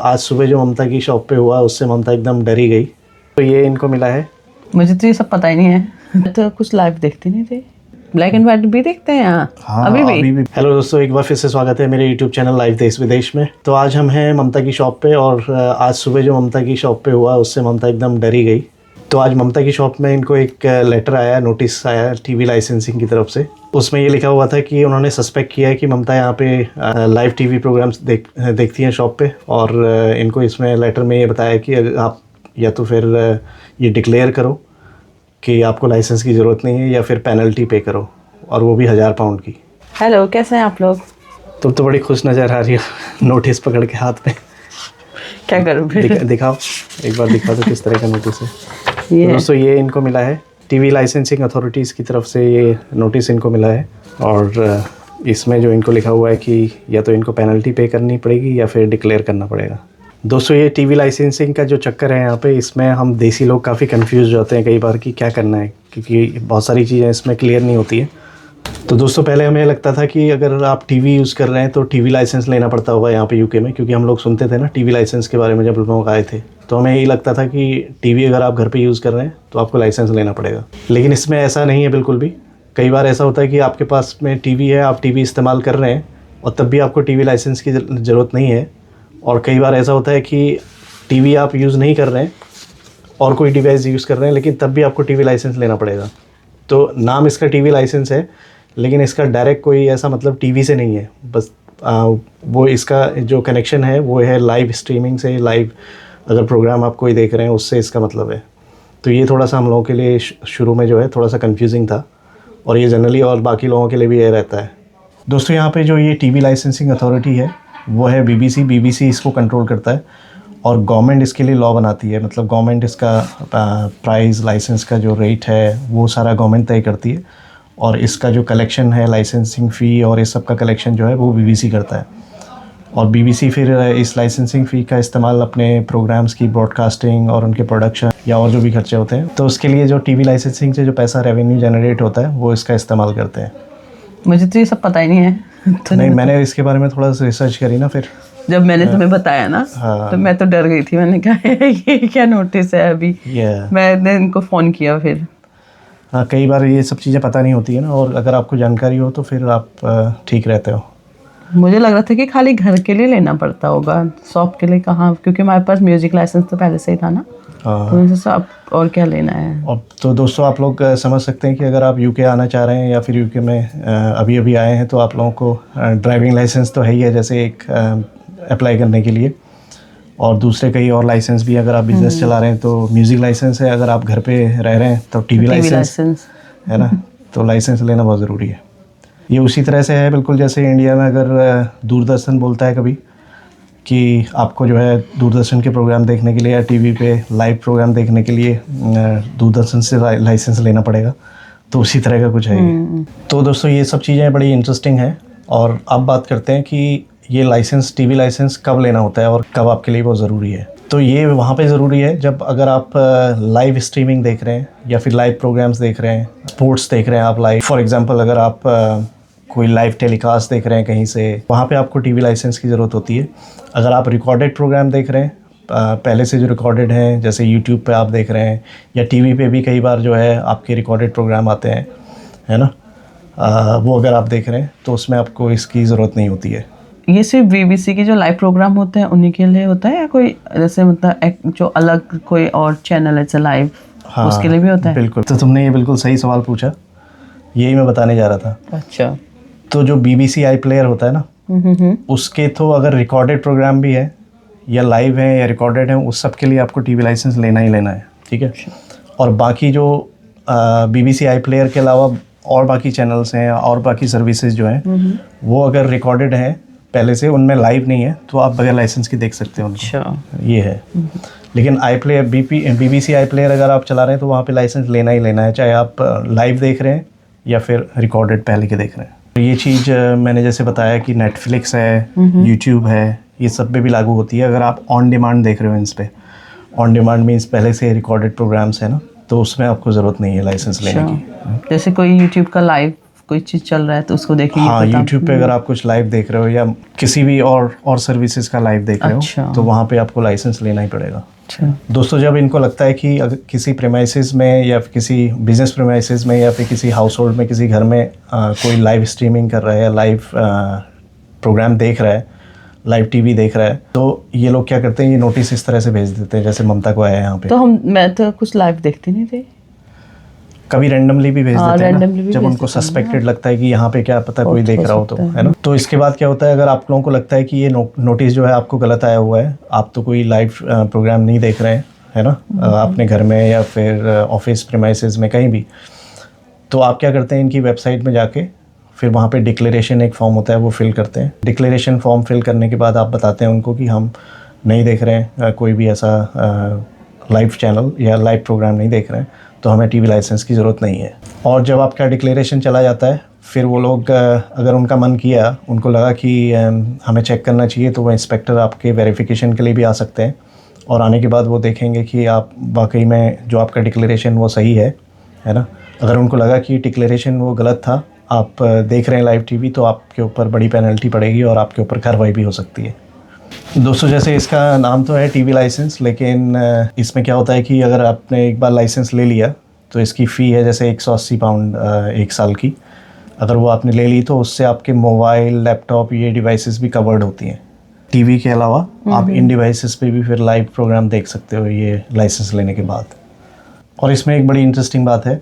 आज सुबह जो ममता की शॉप पे हुआ उससे ममता एकदम डरी गई। तो ये इनको मिला है। मुझे तो ये सब पता ही नहीं है। तो कुछ लाइव देखते नहीं थे, ब्लैक एंड व्हाइट भी देखते हैं यहाँ। हाँ, अभी भी। हेलो दोस्तों, एक बार फिर से स्वागत है मेरे यूट्यूब चैनल लाइव देश विदेश में। तो आज हम हैं ममता की शॉप पे और आज सुबह जो ममता की शॉप पे हुआ उससे ममता एकदम डरी गई। तो आज ममता की शॉप में इनको एक लेटर आया, नोटिस आया टीवी लाइसेंसिंग की तरफ से। उसमें ये लिखा हुआ था कि उन्होंने सस्पेक्ट किया है कि ममता यहाँ पे लाइव टीवी प्रोग्राम्स देखती हैं शॉप पे, और इनको इसमें लेटर में ये बताया कि आप या तो फिर ये डिक्लेयर करो कि आपको लाइसेंस की ज़रूरत नहीं है या फिर पेनल्टी पे करो, और वो भी 1000 पाउंड की। हेलो, कैसे हैं आप लोग? तुम तो बड़ी खुश नज़र आ रही हो नोटिस पकड़ के हाथ में। क्या करूँ फिर? दिखाओ एक बार, दिखाओ तो किस तरह का नोटिस है। ये तो दोस्तों ये इनको मिला है टीवी लाइसेंसिंग अथॉरिटीज़ की तरफ से, ये नोटिस इनको मिला है। और इसमें जो इनको लिखा हुआ है कि या तो इनको पेनल्टी पे करनी पड़ेगी या फिर डिक्लेयर करना पड़ेगा। दोस्तों ये टीवी लाइसेंसिंग का जो चक्कर है यहाँ पे, इसमें हम देसी लोग काफ़ी कंफ्यूज होते हैं कई बार कि क्या करना है, क्योंकि बहुत सारी चीज़ें इसमें क्लियर नहीं होती हैं। तो दोस्तों पहले हमें लगता था कि अगर आप टीवी यूज़ कर रहे हैं तो टीवी लाइसेंस लेना पड़ता होगा यहाँ पे यूके में, क्योंकि हम लोग सुनते थे ना टीवी लाइसेंस के बारे में जब लोग आए थे, तो हमें यही लगता था कि टीवी अगर आप घर पे यूज़ कर रहे हैं तो आपको लाइसेंस लेना पड़ेगा। लेकिन इसमें ऐसा नहीं है बिल्कुल भी। कई बार ऐसा होता है कि आपके पास में टीवी है, आप टीवी इस्तेमाल कर रहे हैं और तब भी आपको टीवी लाइसेंस की ज़रूरत नहीं है। और कई बार ऐसा होता है कि टीवी आप यूज़ नहीं कर रहे हैं और कोई डिवाइस यूज़ कर रहे हैं, लेकिन तब भी आपको टीवी लाइसेंस लेना पड़ेगा। तो नाम इसका टीवी लाइसेंस है, लेकिन इसका डायरेक्ट कोई ऐसा मतलब टीवी से नहीं है। बस वो इसका जो कनेक्शन है वो है लाइव स्ट्रीमिंग से। लाइव अगर प्रोग्राम आप कोई देख रहे हैं उससे इसका मतलब है। तो ये थोड़ा सा हम लोगों के लिए शुरू में जो है थोड़ा सा कंफ्यूजिंग था, और ये जनरली और बाकी लोगों के लिए भी ये रहता है। दोस्तों यहाँ पे जो ये टीवी लाइसेंसिंग अथॉरिटी है वो है बीबीसी इसको कंट्रोल करता है, और गवर्नमेंट इसके लिए लॉ बनाती है। मतलब गवर्नमेंट इसका प्राइस, लाइसेंस का जो रेट है वो सारा गवर्नमेंट तय करती है, और इसका जो कलेक्शन है लाइसेंसिंग फ़ी और इस सब का कलेक्शन जो है वो बीबीसी करता है। और बीबीसी फिर इस लाइसेंसिंग फ़ी का इस्तेमाल अपने प्रोग्राम्स की ब्रॉडकास्टिंग और उनके प्रोडक्शन या और जो भी खर्चे होते हैं, तो उसके लिए जो टीवी लाइसेंसिंग से जो पैसा रेवेन्यू जनरेट होता है वो इसका इस्तेमाल करते हैं। मुझे तो ये सब पता ही नहीं है। तो नहीं, मैंने इसके बारे में थोड़ा सा रिसर्च करी ना, फिर जब मैंने तुम्हें बताया ना, हाँ। तो मैं तो डर गई थी। मैंने कहा ये क्या नोटिस है अभी। मैंने इनको फ़ोन किया फिर। हाँ, कई बार ये सब चीज़ें पता नहीं होती है ना, और अगर आपको जानकारी हो तो फिर आप ठीक रहते हो। मुझे लग रहा था कि खाली घर के लिए लेना पड़ता होगा, शॉप के लिए कहाँ, क्योंकि हमारे पास म्यूजिक लाइसेंस तो पहले से ही था ना। तो इनसे सब और क्या लेना है। और तो दोस्तों आप लोग समझ सकते हैं कि अगर आप यूके आना चाह रहे हैं या फिर यूके में अभी अभी आए हैं, तो आप लोगों को ड्राइविंग लाइसेंस तो है ही है जैसे एक अप्लाई करने के लिए, और दूसरे कई और लाइसेंस भी। अगर आप बिजनेस चला रहे हैं तो म्यूज़िक लाइसेंस है, अगर आप घर पे रह रहे हैं तो टीवी लाइसेंस है ना। तो लाइसेंस लेना बहुत ज़रूरी है। ये उसी तरह से है बिल्कुल जैसे इंडिया में अगर दूरदर्शन बोलता है कभी कि आपको जो है दूरदर्शन के प्रोग्राम देखने के लिए या टीवी पे लाइव प्रोग्राम देखने के लिए दूरदर्शन से लाइसेंस लेना पड़ेगा, तो उसी तरह का कुछ है ये। तो दोस्तों ये सब चीज़ें बड़ी इंटरेस्टिंग हैं। और अब बात करते हैं कि ये लाइसेंस, टीवी लाइसेंस कब लेना होता है और कब आपके लिए बहुत ज़रूरी है। तो ये वहाँ पे ज़रूरी है जब अगर आप लाइव स्ट्रीमिंग देख रहे हैं या फिर लाइव प्रोग्राम्स देख रहे हैं, स्पोर्ट्स देख रहे हैं आप लाइव। फॉर एग्जांपल अगर आप कोई लाइव टेलीकास्ट देख रहे हैं कहीं से, वहाँ पे आपको टीवी लाइसेंस की ज़रूरत होती है। अगर आप रिकॉर्डेड प्रोग्राम देख रहे हैं पहले से जो रिकॉर्डेड हैं, जैसे यूट्यूब पे आप देख रहे हैं या टीवी पे भी कई बार जो है आपके रिकॉर्डेड प्रोग्राम आते हैं, है ना, वो अगर आप देख रहे हैं तो उसमें आपको इसकी ज़रूरत नहीं होती है। ये सिर्फ बीबीसी के जो लाइव प्रोग्राम होते हैं उन्हीं के लिए होता है, या कोई जैसे मतलब जो अलग कोई और चैनल है जैसे लाइव, हाँ, उसके लिए भी होता है? बिल्कुल। तो तुमने ये बिल्कुल सही सवाल पूछा, यही मैं बताने जा रहा था। अच्छा। तो जो BBC आई प्लेयर होता है ना, उसके तो अगर रिकॉर्डेड प्रोग्राम भी है या लाइव है या रिकॉर्डेड है, उस सब के लिए आपको टीवी लाइसेंस लेना ही लेना है, ठीक है। और बाकी जो BBC आई प्लेयर के अलावा और बाकी चैनल्स हैं और बाकी सर्विसेज जो हैं, वो अगर रिकॉर्डेड हैं पहले से, उनमें लाइव नहीं है, तो आप बगैर लाइसेंस के देख सकते हैं उनको। अच्छा। ये है। लेकिन आई प्लेयर BBC आई प्लेयर अगर आप चला रहे हैं तो वहाँ पे लाइसेंस लेना ही लेना है, चाहे आप लाइव देख रहे हैं या फिर रिकॉर्डेड पहले के देख रहे हैं। ये चीज़ मैंने जैसे बताया कि नेटफ्लिक्स है, यूट्यूब है, ये सब पे भी लागू होती है। अगर आप ऑन डिमांड देख रहे हो इन पर, ऑन डिमांड मीन्स पहले से रिकॉर्डेड प्रोग्राम्स है ना, तो उसमें आपको ज़रूरत नहीं है लाइसेंस लेने की। जैसे कोई यूट्यूब का लाइव कोई चीज़ चल रहा है तो उसको देखेंगे। हाँ, तो यूट्यूब पे अगर आप कुछ लाइव देख रहे हो या किसी भी और सर्विसेज का लाइव देख रहे अच्छा। हो तो वहाँ पे आपको लाइसेंस लेना ही पड़ेगा। अच्छा। दोस्तों, जब इनको लगता है कि अगर किसी प्रेमाइसेस में या फिर किसी बिजनेस प्रेमाइसेस में या फिर किसी हाउस होल्ड में किसी घर में कोई लाइव स्ट्रीमिंग कर रहा है या लाइव प्रोग्राम देख रहा है, लाइव टीवी देख रहा है, तो ये लोग क्या करते हैं, ये नोटिस इस तरह से भेज देते हैं जैसे ममता को आया है यहाँ पे। तो मैं तो कुछ लाइव देखती नहीं थी। कभी रैंडमली भी भेज देते हैं ना, randomly जब भी उनको भेज देते हैं, सस्पेक्टेड लगता है कि यहाँ पे क्या पता कोई हो देख रहा हो तो, सकता है ना। तो इसके बाद क्या होता है, अगर आप लोगों को लगता है कि ये नोटिस जो है आपको गलत आया हुआ है, आप तो कोई लाइव प्रोग्राम नहीं देख रहे हैं, है ना, अपने घर में या फिर ऑफिस प्रीमाइसेस में कहीं भी, तो आप क्या करते हैं, इनकी वेबसाइट में जाके फिर वहाँ पे डिक्लेरेशन एक फॉर्म होता है वो फिल करते हैं। डिक्लेरेशन फॉर्म फिल करने के बाद आप बताते हैं उनको कि हम नहीं देख रहे हैं कोई भी ऐसा लाइव चैनल या लाइव प्रोग्राम नहीं देख रहे हैं, तो हमें टीवी लाइसेंस की ज़रूरत नहीं है। और जब आपका डिक्लेरेशन चला जाता है, फिर वो लोग अगर उनका मन किया, उनको लगा कि हमें चेक करना चाहिए, तो वो इंस्पेक्टर आपके वेरिफिकेशन के लिए भी आ सकते हैं, और आने के बाद वो देखेंगे कि आप वाकई में जो आपका डिक्लेरेशन वो सही है ना। अगर उनको लगा कि डिक्लेरेशन वो गलत था, आप देख रहे हैं लाइव टीवी, तो आपके ऊपर बड़ी पेनल्टी पड़ेगी और आपके ऊपर कार्रवाई भी हो सकती है। दोस्तों, जैसे इसका नाम तो है टीवी लाइसेंस, लेकिन इसमें क्या होता है कि अगर आपने एक बार लाइसेंस ले लिया तो इसकी फ़ी है जैसे 180 पाउंड 1 साल की। अगर वो आपने ले ली तो उससे आपके मोबाइल, लैपटॉप, ये डिवाइसेस भी कवर्ड होती हैं। टीवी के अलावा आप इन डिवाइसेस पे भी फिर लाइव प्रोग्राम देख सकते हो ये लाइसेंस लेने के बाद। और इसमें एक बड़ी इंटरेस्टिंग बात है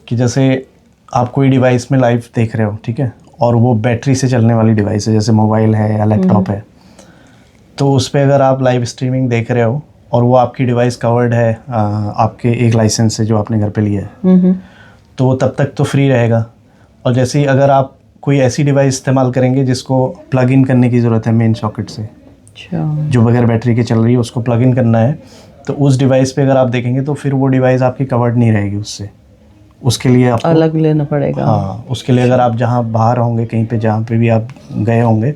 कि जैसे आप कोई डिवाइस में लाइव देख रहे हो, ठीक है, और वो बैटरी से चलने वाली डिवाइस है, जैसे मोबाइल है या लैपटॉप है, तो उस पर अगर आप लाइव स्ट्रीमिंग देख रहे हो और वो आपकी डिवाइस कवर्ड है आपके एक लाइसेंस से जो आपने घर पे लिया है, तो वो तब तक तो फ्री रहेगा। और जैसे ही अगर आप कोई ऐसी डिवाइस इस्तेमाल करेंगे जिसको प्लग इन करने की ज़रूरत है मेन सॉकेट से, जो बगैर बैटरी के चल रही है, उसको प्लग इन करना है, तो उस डिवाइस पे अगर आप देखेंगे तो फिर वो डिवाइस आपकी कवर्ड नहीं रहेगी उससे। उसके लिए आपको अलग लेना पड़ेगा। हाँ, उसके लिए अगर आप जहाँ बाहर होंगे, कहीं पे जहाँ पे भी आप गए होंगे,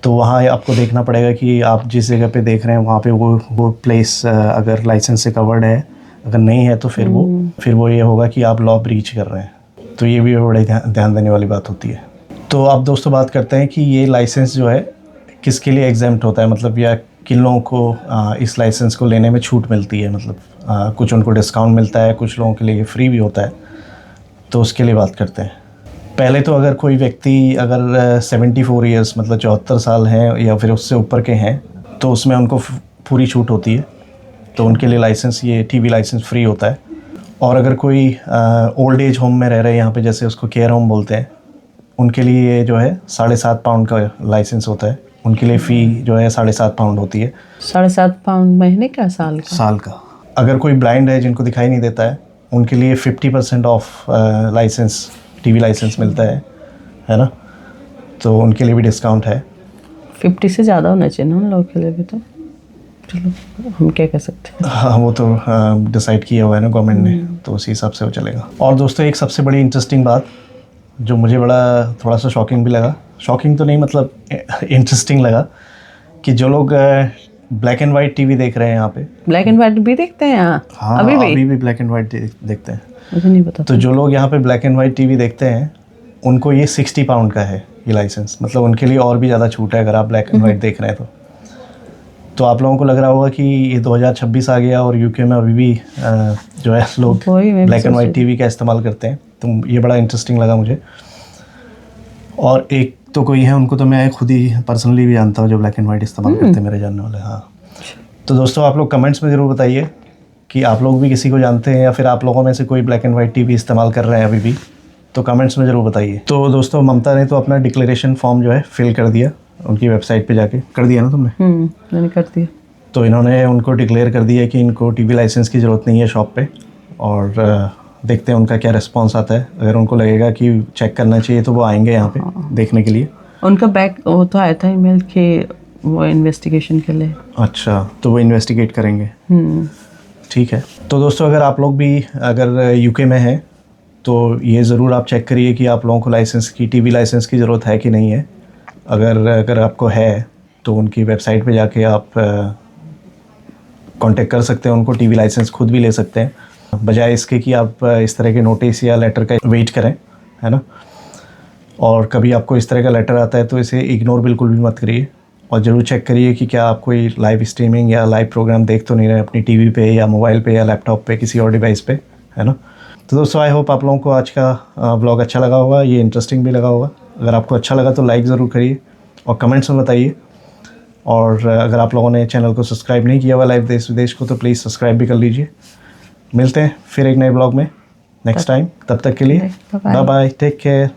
तो वहाँ आपको देखना पड़ेगा कि आप जिस जगह पे देख रहे हैं वहाँ पे वो प्लेस अगर लाइसेंस से कवर्ड है, अगर नहीं है तो फिर वो ये होगा कि आप लॉ ब्रीच कर रहे हैं। तो ये भी बड़े ध्यान देने वाली बात होती है। तो अब दोस्तों बात करते हैं कि ये लाइसेंस जो है किसके लिए एग्जेम्प्ट होता है, मतलब या किन लोगों को इस लाइसेंस को लेने में छूट मिलती है, मतलब कुछ उनको डिस्काउंट मिलता है, कुछ लोगों के लिए फ्री भी होता है, तो उसके लिए बात करते हैं। पहले तो अगर कोई व्यक्ति अगर 74 ईयर्स मतलब 74 साल हैं या फिर उससे ऊपर के हैं, तो उसमें उनको पूरी छूट होती है, तो उनके लिए लाइसेंस, ये टीवी लाइसेंस फ्री होता है। और अगर कोई ओल्ड एज होम में रह रहे हैं यहाँ पे, जैसे उसको केयर होम बोलते हैं, उनके लिए ये जो है 7.5 पाउंड का लाइसेंस होता है। उनके लिए फ़ी जो है 7.5 पाउंड होती है। 7.5 पाउंड महीने का, साल का? अगर कोई ब्लाइंड है जिनको दिखाई नहीं देता है, उनके लिए 50% ऑफ लाइसेंस, टीवी लाइसेंस मिलता है ना, तो उनके लिए भी डिस्काउंट है। 50 से ज़्यादा होना चाहिए ना उन लोगों के लिए भी। तो चलो, हम क्या कर सकते हैं। हाँ, वो तो डिसाइड किया हुआ है ना गवर्नमेंट ने, तो उसी हिसाब से वो चलेगा। और दोस्तों, एक सबसे बड़ी इंटरेस्टिंग बात जो मुझे बड़ा थोड़ा सा शॉकिंग भी लगा, शॉकिंग तो नहीं मतलब इंटरेस्टिंग लगा, कि जो लोग ब्लैक एंड वाइट टीवी देख रहे हैं यहाँ पे, ब्लैक एंड वाइट भी देखते हैं यहाँ? हाँ, अभी भी ब्लैक एंड वाइट देखते हैं। मुझे नहीं पता। तो जो लोग यहाँ पे ब्लैक एंड वाइट टीवी देखते हैं, उनको ये 60 पाउंड का है ये लाइसेंस, मतलब उनके लिए और भी ज़्यादा छूट है अगर आप ब्लैक एंड वाइट देख रहे हैं तो आप लोगों को लग रहा होगा कि ये 2026 आ गया और यूके में अभी भी जो है लोग ब्लैक एंड वाइट टीवी का इस्तेमाल करते हैं, तो ये बड़ा इंटरेस्टिंग लगा मुझे। और एक तो कोई है, उनको तो मैं खुद ही पर्सनली भी जानता हूँ जो ब्लैक एंड वाइट इस्तेमाल करते हैं, मेरे जानने वाले। हाँ, तो दोस्तों आप लोग कमेंट्स में ज़रूर बताइए कि आप लोग भी किसी को जानते हैं या फिर आप लोगों में से कोई ब्लैक एंड वाइट टीवी इस्तेमाल कर रहे हैं अभी भी, तो कमेंट्स में ज़रूर बताइए। तो दोस्तों, ममता ने तो अपना डिक्लेरेशन फॉर्म जो है फिल कर दिया, उनकी वेबसाइट पे जाके कर दिया ना तुमने? मैंने कर दिया। तो इन्होंने उनको डिक्लेयर कर दिया कि इनको टीवी लाइसेंस की ज़रूरत नहीं है शॉप पे, और देखते हैं उनका क्या रिस्पॉन्स आता है। अगर उनको लगेगा कि चेक करना चाहिए तो वो आएंगे यहाँ पे देखने के लिए। उनका बैक वो तो आया था ईमेल के वो इन्वेस्टिगेशन के लिए। अच्छा, तो वो इन्वेस्टिगेट करेंगे। ठीक है। तो दोस्तों, अगर आप लोग भी अगर यूके में हैं तो ये ज़रूर आप चेक करिए कि आप लोगों को लाइसेंस की, टीवी लाइसेंस की ज़रूरत है कि नहीं है। अगर आपको है तो उनकी वेबसाइट पे जाके आप कांटेक्ट कर सकते हैं उनको, टीवी लाइसेंस खुद भी ले सकते हैं, बजाय इसके कि आप इस तरह के नोटिस या लेटर का वेट करें, है ना। और कभी आपको इस तरह का लेटर आता है तो इसे इग्नोर बिल्कुल भी मत करिए, और ज़रूर चेक करिए कि क्या आप कोई लाइव स्ट्रीमिंग या लाइव प्रोग्राम देख तो नहीं रहे अपनी टीवी पे या मोबाइल पे या लैपटॉप पे, किसी और डिवाइस पे, है ना। तो दोस्तों, आई होप आप लोगों को आज का ब्लॉग अच्छा लगा होगा, ये इंटरेस्टिंग भी लगा होगा। अगर आपको अच्छा लगा तो लाइक ज़रूर करिए और कमेंट्स में बताइए। और अगर आप लोगों ने चैनल को सब्सक्राइब नहीं किया हुआ लाइव देश विदेश को, तो प्लीज़ सब्सक्राइब भी कर लीजिए। मिलते हैं फिर एक नए ब्लॉग में नेक्स्ट टाइम। तब तक के लिए बाय बाय, टेक केयर।